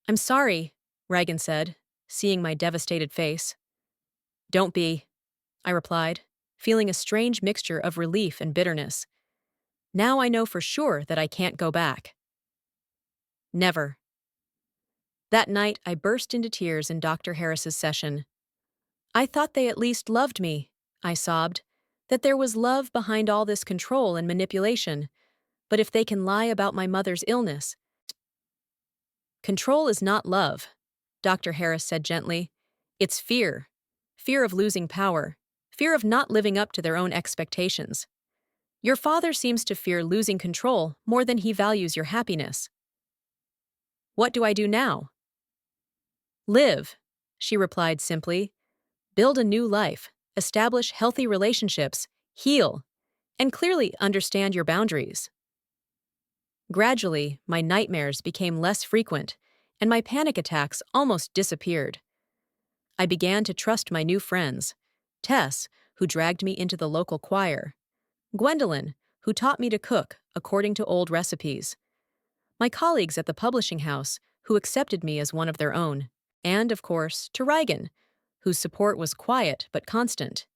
A: "I'm sorry," Regan said, seeing my devastated face. "Don't be," I replied, feeling a strange mixture of relief and bitterness. Now I know for sure that I can't go back. Never. That night, I burst into tears in Dr. Harris's session. "I thought they at least loved me," I sobbed, "that there was love behind all this control and manipulation. But if they can lie about my mother's illness..." "Control is not love," Dr. Harris said gently. "It's fear. Fear of losing power. Fear of not living up to their own expectations. Your father seems to fear losing control more than he values your happiness." "What do I do now?" "Live," she replied simply. "Build a new life, establish healthy relationships, heal, and clearly understand your boundaries. Gradually, my nightmares became less frequent, and my panic attacks almost disappeared. I began to trust my new friends: Tess, who dragged me into the local choir; Gwendolyn, who taught me to cook according to old recipes; my colleagues at the publishing house, who accepted me as one of their own; and, of course, to Reagan, whose support was quiet but constant.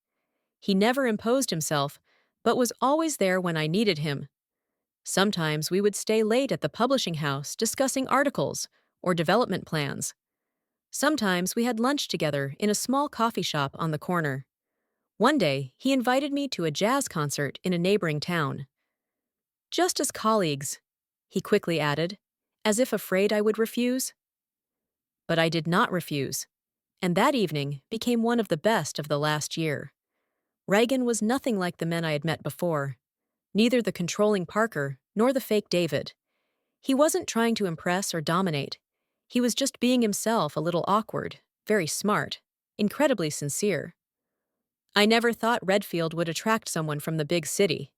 A: He never imposed himself, but was always there when I needed him. Sometimes we would stay late at the publishing house discussing articles or development plans. Sometimes we had lunch together in a small coffee shop on the corner. One day, he invited me to a jazz concert in a neighboring town. Just as colleagues, he quickly added, as if afraid I would refuse. But I did not refuse, and that evening became one of the best of the last year. Reagan was nothing like the men I had met before, neither the controlling Parker nor the fake David. He wasn't trying to impress or dominate. He was just being himself, a little awkward, very smart, incredibly sincere. "I never thought Redfield would attract someone from the big city,"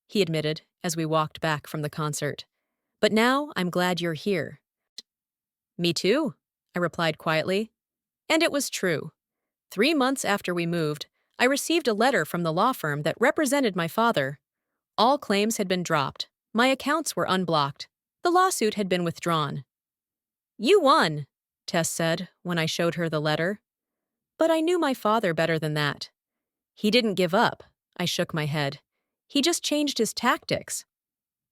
A: he admitted as we walked back from the concert. "But now I'm glad you're here." "Me too," I replied quietly. And it was true. 3 months after we moved, I received a letter from the law firm that represented my father. All claims had been dropped. My accounts were unblocked. The lawsuit had been withdrawn. "You won," Tess said when I showed her the letter. But I knew my father better than that. "He didn't give up," I shook my head. "He just changed his tactics.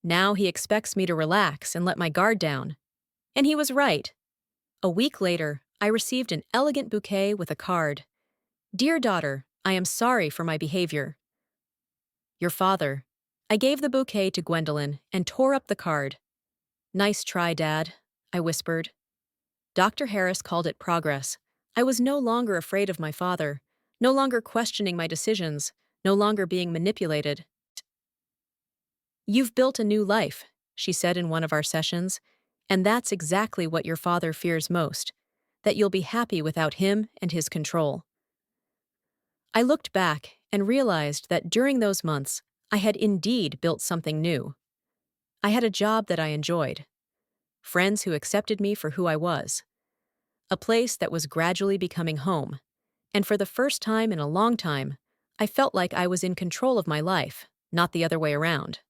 A: Now he expects me to relax and let my guard down." And he was right. A week later, I received an elegant bouquet with a card. "Dear daughter, I am sorry for my behavior. Your father." I gave the bouquet to Gwendolyn and tore up the card. "Nice try, Dad," I whispered. Dr. Harris called it progress. I was no longer afraid of my father, no longer questioning my decisions, no longer being manipulated. "You've built a new life," she said in one of our sessions, "and that's exactly what your father fears most, that you'll be happy without him and his control." I looked back and realized that during those months, I had indeed built something new. I had a job that I enjoyed, friends who accepted me for who I was, a place that was gradually becoming home, and for the first time in a long time, I felt like I was in control of my life, not the other way around.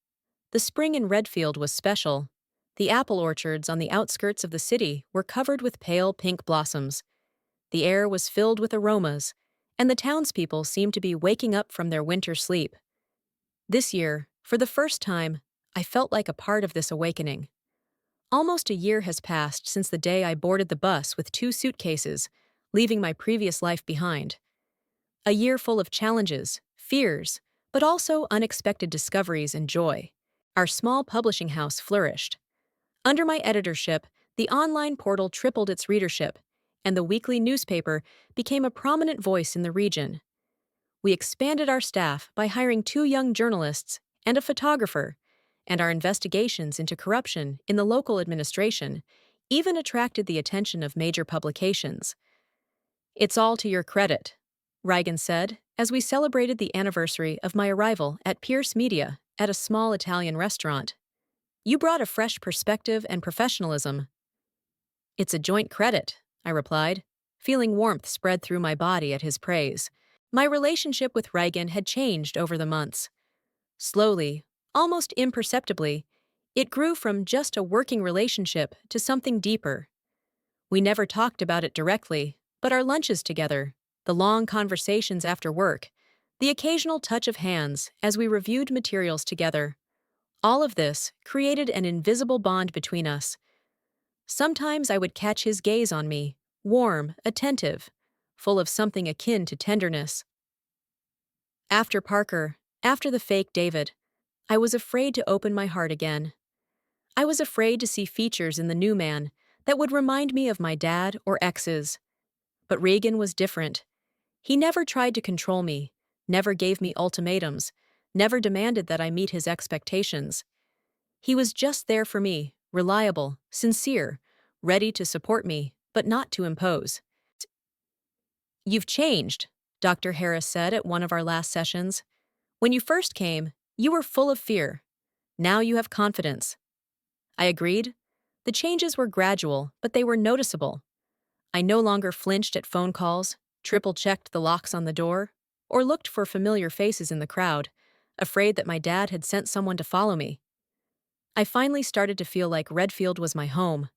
A: The spring in Redfield was special. The apple orchards on the outskirts of the city were covered with pale pink blossoms. The air was filled with aromas, and the townspeople seemed to be waking up from their winter sleep. This year, for the first time, I felt like a part of this awakening. Almost a year has passed since the day I boarded the bus with 2 suitcases, leaving my previous life behind. A year full of challenges, fears, but also unexpected discoveries and joy. Our small publishing house flourished. Under my editorship, the online portal tripled its readership, and the weekly newspaper became a prominent voice in the region. We expanded our staff by hiring 2 young journalists and a photographer, and our investigations into corruption in the local administration even attracted the attention of major publications. "It's all to your credit," Reagan said as we celebrated the anniversary of my arrival at Pierce Media at a small Italian restaurant. "You brought a fresh perspective and professionalism." "It's a joint credit," I replied, feeling warmth spread through my body at his praise. My relationship with Reagan had changed over the months. Slowly, almost imperceptibly, it grew from just a working relationship to something deeper. We never talked about it directly, but our lunches together, the long conversations after work, the occasional touch of hands as we reviewed materials together, all of this created an invisible bond between us. Sometimes I would catch his gaze on me, warm, attentive, full of something akin to tenderness. After Parker, after the fake David, I was afraid to open my heart again. I was afraid to see features in the new man that would remind me of my dad or exes. But Reagan was different. He never tried to control me, never gave me ultimatums, never demanded that I meet his expectations. He was just there for me, reliable, sincere, ready to support me, but not to impose. "You've changed," Dr. Harris said at one of our last sessions. "When you first came, You were full of fear. Now you have confidence. I agreed. The changes were gradual, but they were noticeable. I no longer flinched at phone calls, triple-checked the locks on the door, or looked for familiar faces in the crowd, afraid that my dad had sent someone to follow me. I finally started to feel like Redfield was my home.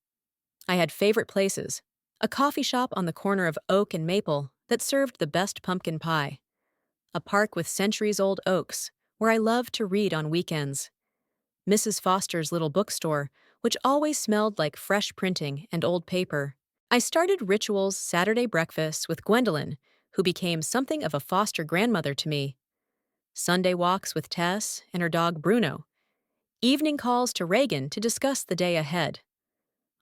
A: I had favorite places, a coffee shop on the corner of Oak and Maple that served the best pumpkin pie, a park with centuries-old oaks where I loved to read on weekends, Mrs. Foster's little bookstore, which always smelled like fresh printing and old paper. I started rituals Saturday breakfasts with Gwendolyn, who became something of a foster grandmother to me, Sunday walks with Tess and her dog Bruno, evening calls to Reagan to discuss the day ahead.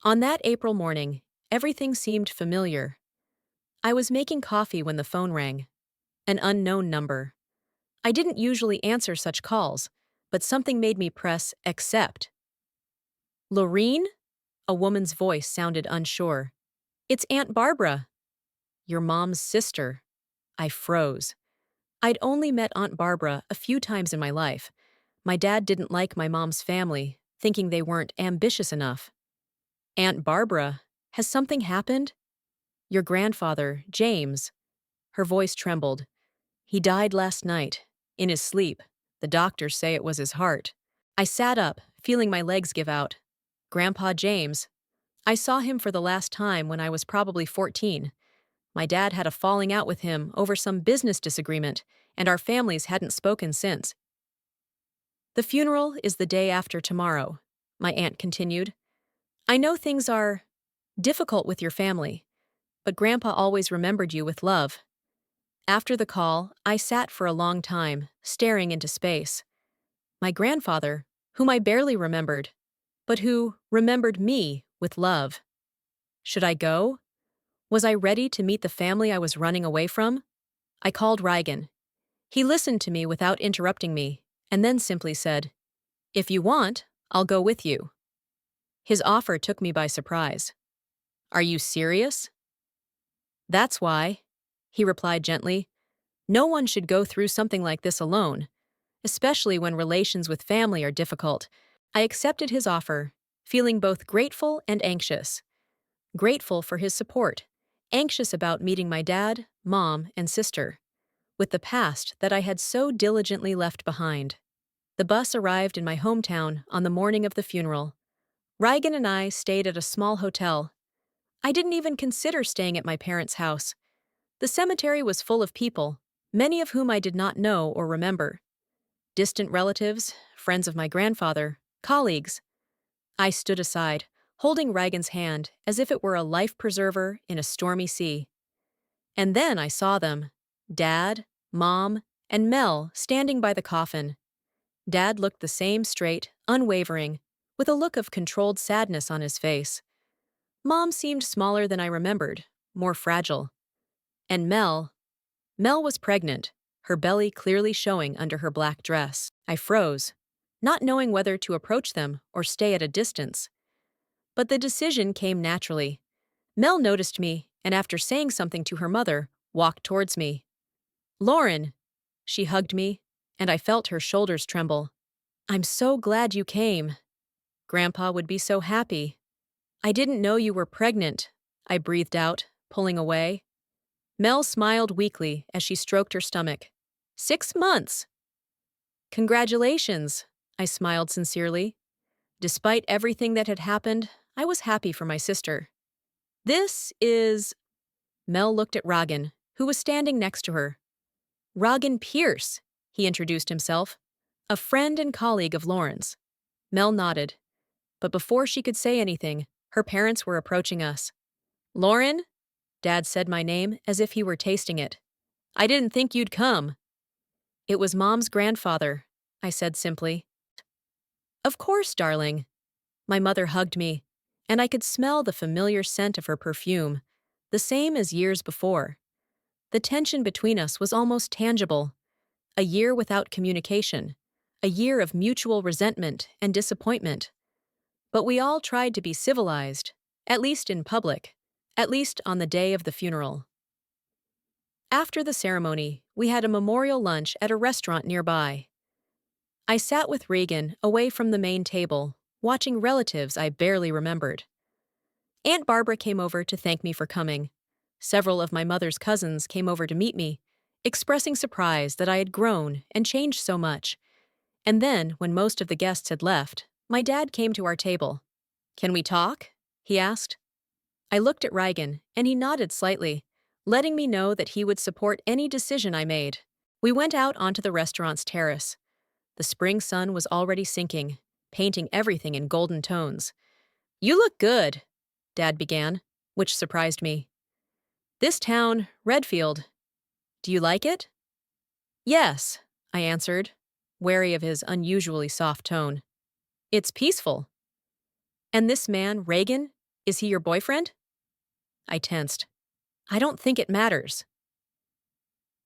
A: On that April morning, everything seemed familiar. I was making coffee when the phone rang. An unknown number. I didn't usually answer such calls, but something made me press accept. Lorene? A woman's voice sounded unsure. It's Aunt Barbara. Your mom's sister. I froze. I'd only met Aunt Barbara a few times in my life. My dad didn't like my mom's family, thinking they weren't ambitious enough. Aunt Barbara, has something happened? Your grandfather, James. Her voice trembled. He died last night, in his sleep. The doctors say it was his heart. I sat up, feeling my legs give out. Grandpa James. I saw him for the last time when I was probably 14. My dad had a falling out with him over some business disagreement, and our families hadn't spoken since. The funeral is the day after tomorrow, my aunt continued. I know things are difficult with your family, but Grandpa always remembered you with love. After the call, I sat for a long time, staring into space. My grandfather, whom I barely remembered, but who remembered me with love. Should I go? Was I ready to meet the family I was running away from? I called Reagan. He listened to me without interrupting me, and then simply said, If you want, I'll go with you. His offer took me by surprise. Are you serious? That's why, he replied gently. No one should go through something like this alone, especially when relations with family are difficult. I accepted his offer, feeling both grateful and anxious. Grateful for his support, anxious about meeting my dad, mom, and sister, with the past that I had so diligently left behind. The bus arrived in my hometown on the morning of the funeral. Reagan and I stayed at a small hotel. I didn't even consider staying at my parents' house. The cemetery was full of people, many of whom I did not know or remember. Distant relatives, friends of my grandfather, colleagues. I stood aside, holding Reagan's hand as if it were a life preserver in a stormy sea. And then I saw them, Dad, Mom, and Mel standing by the coffin. Dad looked the same straight, unwavering, with a look of controlled sadness on his face. Mom seemed smaller than I remembered, more fragile. And Mel was pregnant, her belly clearly showing under her black dress. I froze, not knowing whether to approach them or stay at a distance. But the decision came naturally. Mel noticed me, and after saying something to her mother, walked towards me. Lauren! She hugged me, and I felt her shoulders tremble. I'm so glad you came. Grandpa would be so happy. I didn't know you were pregnant, I breathed out, pulling away. Mel smiled weakly as she stroked her stomach. 6 months! Congratulations, I smiled sincerely. Despite everything that had happened, I was happy for my sister. This is... Mel looked at Reagan, who was standing next to her. Reagan Pierce, he introduced himself, a friend and colleague of Lauren's. Mel nodded, but before she could say anything, her parents were approaching us. Lauren? Dad said my name as if he were tasting it. I didn't think you'd come. It was Mom's grandfather, I said simply. Of course, darling. My mother hugged me, and I could smell the familiar scent of her perfume, the same as years before. The tension between us was almost tangible. A year without communication, a year of mutual resentment and disappointment. But we all tried to be civilized, at least in public, at least on the day of the funeral. After the ceremony, we had a memorial lunch at a restaurant nearby. I sat with Regan, away from the main table, watching relatives I barely remembered. Aunt Barbara came over to thank me for coming. Several of my mother's cousins came over to meet me, expressing surprise that I had grown and changed so much. And then, when most of the guests had left, my dad came to our table. "Can we talk?" he asked. I looked at Regan, and he nodded slightly, letting me know that he would support any decision I made. We went out onto the restaurant's terrace. The spring sun was already sinking, painting everything in golden tones. "You look good," Dad began, which surprised me. "This town, Redfield. Do you like it?" "Yes," I answered, wary of his unusually soft tone. "It's peaceful." "And this man, Regan, is he your boyfriend?" I tensed. "I don't think it matters."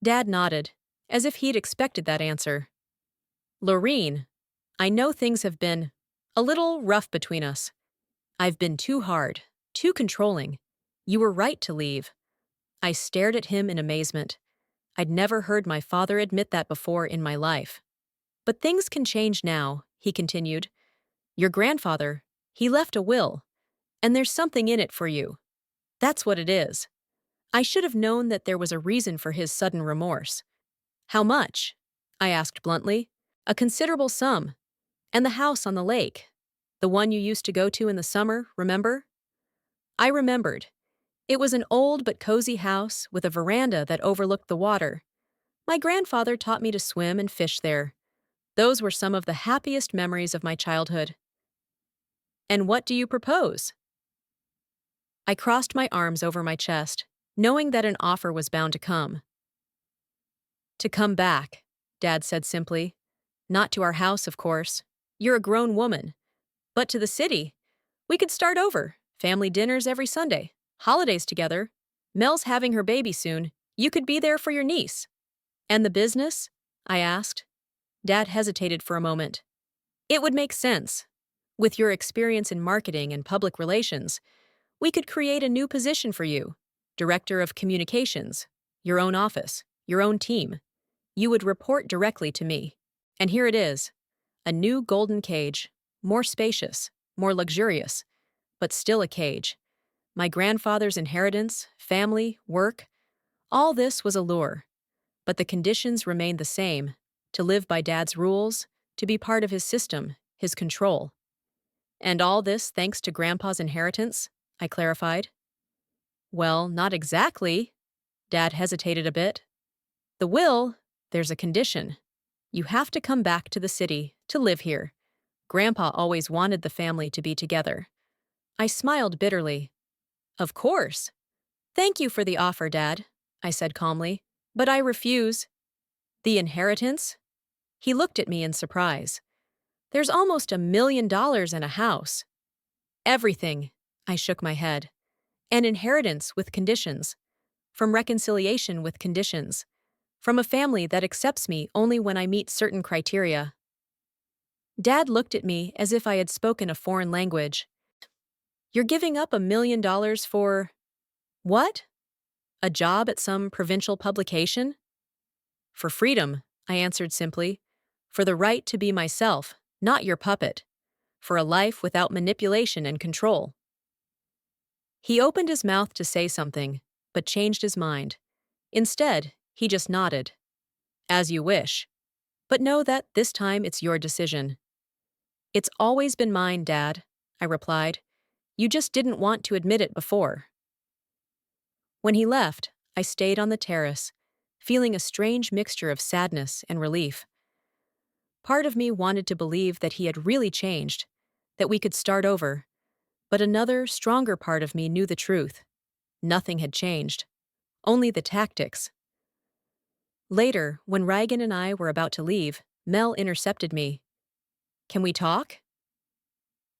A: Dad nodded, as if he'd expected that answer. "Lorene, I know things have been a little rough between us. I've been too hard, too controlling. You were right to leave." I stared at him in amazement. I'd never heard my father admit that before in my life. "But things can change now," he continued. "Your grandfather, he left a will, and there's something in it for you. That's what it is." I should have known that there was a reason for his sudden remorse. "How much?" I asked bluntly. "A considerable sum. And the house on the lake. The one you used to go to in the summer, remember?" I remembered. It was an old but cozy house with a veranda that overlooked the water. My grandfather taught me to swim and fish there. Those were some of the happiest memories of my childhood. "And what do you propose?" I crossed my arms over my chest, knowing that an offer was bound to come. "To come back," Dad said simply. "Not to our house, of course. You're a grown woman. But to the city. We could start over. Family dinners every Sunday. Holidays together. Mel's having her baby soon. You could be there for your niece." "And the business?" I asked. Dad hesitated for a moment. "It would make sense. With your experience in marketing and public relations, we could create a new position for you. Director of Communications. Your own office. Your own team. You would report directly to me. And here it is. A new golden cage. More spacious. More luxurious. But still a cage. My grandfather's inheritance, family, work, all this was a lure. But the conditions remained the same. To live by Dad's rules, to be part of his system, his control. "And all this thanks to Grandpa's inheritance?" I clarified. "Well, not exactly." Dad hesitated a bit. "The will, there's a condition. You have to come back to the city, to live here. Grandpa always wanted the family to be together." I smiled bitterly. "Of course. Thank you for the offer, Dad," I said calmly. "But I refuse." "The inheritance?" He looked at me in surprise. "There's almost $1 million in a house." "Everything," I shook my head. "An inheritance with conditions. From reconciliation with conditions. From a family that accepts me only when I meet certain criteria." Dad looked at me as if I had spoken a foreign language. "You're giving up $1 million for what? A job at some provincial publication?" "For freedom," I answered simply. "For the right to be myself, not your puppet. For a life without manipulation and control." He opened his mouth to say something, but changed his mind. Instead, he just nodded. "As you wish. But know that this time it's your decision." "It's always been mine, Dad," I replied. "You just didn't want to admit it before." When he left, I stayed on the terrace, feeling a strange mixture of sadness and relief. Part of me wanted to believe that he had really changed, that we could start over, but another, stronger part of me knew the truth. Nothing had changed. Only the tactics. Later, when Regan and I were about to leave, Mel intercepted me. "Can we talk?"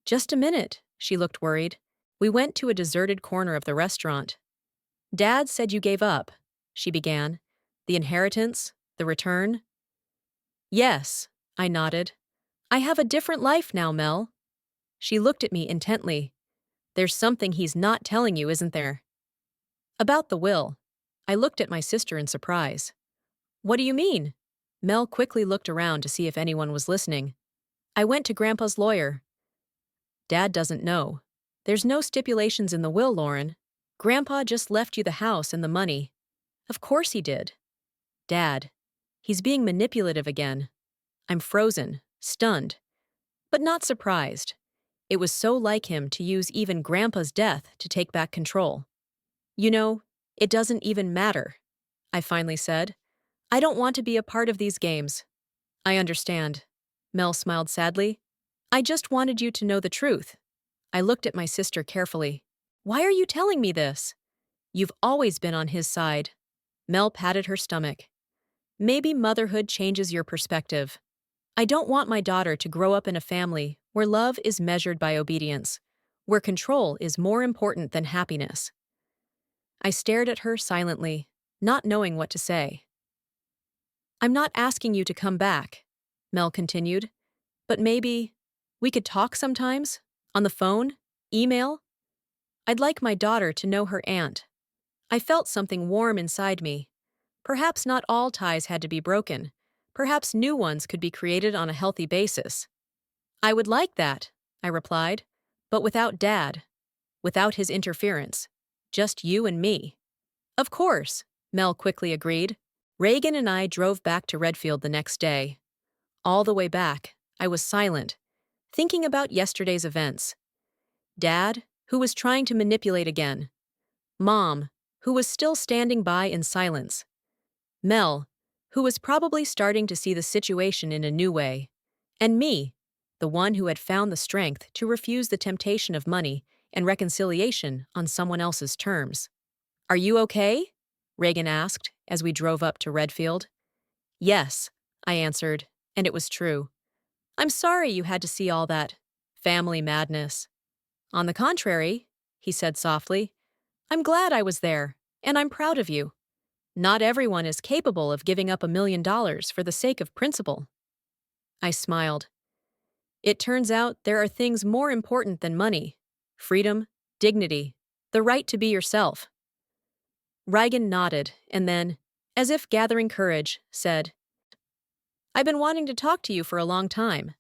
A: "Just a minute," she looked worried. We went to a deserted corner of the restaurant. "Dad said you gave up," she began. "The inheritance, the return." "Yes," I nodded. "I have a different life now, Mel." She looked at me intently. "There's something he's not telling you, isn't there?" "About the will." I looked at my sister in surprise. "What do you mean?" Mel quickly looked around to see if anyone was listening. I went to Grandpa's lawyer. Dad doesn't know. There's no stipulations in the will, Lauren. Grandpa just left you the house and the money. Of course he did. Dad. He's being manipulative again. I'm frozen, stunned, but not surprised. It was so like him to use even Grandpa's death to take back control. You know, it doesn't even matter, I finally said. I don't want to be a part of these games. I understand. Mel smiled sadly. I just wanted you to know the truth. I looked at my sister carefully. Why are you telling me this? You've always been on his side. Mel patted her stomach. Maybe motherhood changes your perspective. I don't want my daughter to grow up in a family where love is measured by obedience, where control is more important than happiness. I stared at her silently, not knowing what to say. I'm not asking you to come back, Mel continued, but maybe we could talk sometimes? On the phone? Email? I'd like my daughter to know her aunt. I felt something warm inside me. Perhaps not all ties had to be broken. Perhaps new ones could be created on a healthy basis. I would like that, I replied, but without Dad, without his interference. Just you and me. Of course, Mel quickly agreed. Reagan and I drove back to Redfield the next day. All the way back, I was silent, thinking about yesterday's events. Dad, who was trying to manipulate again. Mom, who was still standing by in silence. Mel, who was probably starting to see the situation in a new way. And me, the one who had found the strength to refuse the temptation of money and reconciliation on someone else's terms. Are you okay? Reagan asked as we drove up to Redfield. Yes, I answered, and it was true. I'm sorry you had to see all that family madness. On the contrary, he said softly, I'm glad I was there, and I'm proud of you. Not everyone is capable of giving up $1 million for the sake of principle. I smiled. It turns out there are things more important than money. Freedom, dignity, the right to be yourself. Reagan nodded and then, as if gathering courage, said, I've been wanting to talk to you for a long time.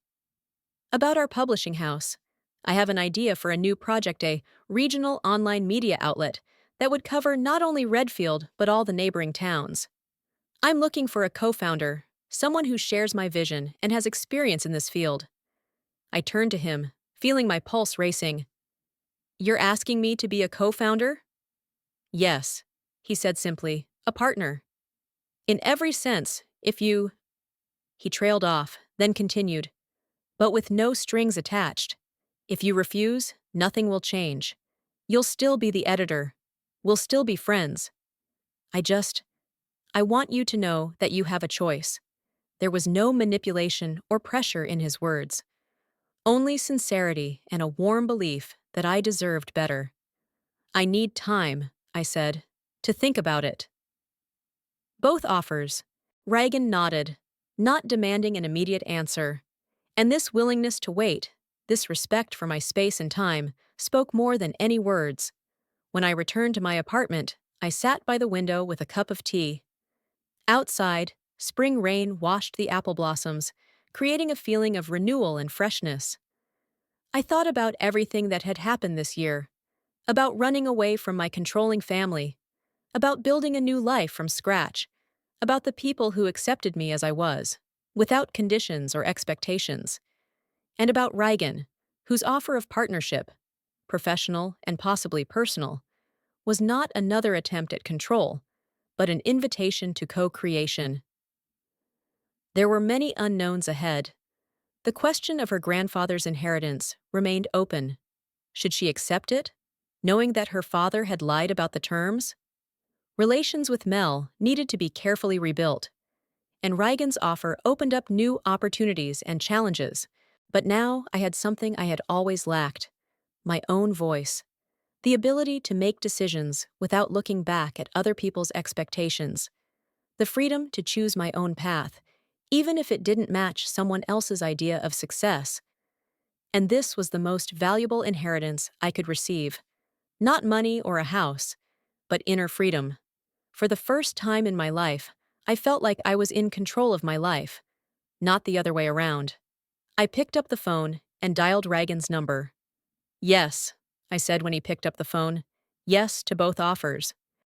A: About our publishing house. I have an idea for a new project, a regional online media outlet that would cover not only Redfield but all the neighboring towns. I'm looking for a co-founder, someone who shares my vision and has experience in this field. I turned to him, feeling my pulse racing. You're asking me to be a co-founder? Yes, he said simply, a partner. In every sense, if you... He trailed off, then continued, but with no strings attached. If you refuse, nothing will change. You'll still be the editor. We'll still be friends. I want you to know that you have a choice. There was no manipulation or pressure in his words. Only sincerity and a warm belief that I deserved better. I need time, I said, to think about it. Both offers. Reagan nodded, not demanding an immediate answer. And this willingness to wait, this respect for my space and time, spoke more than any words. When I returned to my apartment, I sat by the window with a cup of tea. Outside, spring rain washed the apple blossoms, creating a feeling of renewal and freshness. I thought about everything that had happened this year, about running away from my controlling family, about building a new life from scratch, about the people who accepted me as I was, without conditions or expectations, and about Reagan, whose offer of partnership, professional and possibly personal, was not another attempt at control, but an invitation to co-creation. There were many unknowns ahead. The question of her grandfather's inheritance remained open. Should she accept it, knowing that her father had lied about the terms? Relations with Mel needed to be carefully rebuilt, and Reagan's offer opened up new opportunities and challenges. But now I had something I had always lacked: my own voice. The ability to make decisions without looking back at other people's expectations. The freedom to choose my own path, even if it didn't match someone else's idea of success. And this was the most valuable inheritance I could receive. Not money or a house, but inner freedom. For the first time in my life, I felt like I was in control of my life, not the other way around. I picked up the phone and dialed Reagan's number. Yes, I said when he picked up the phone. Yes to both offers.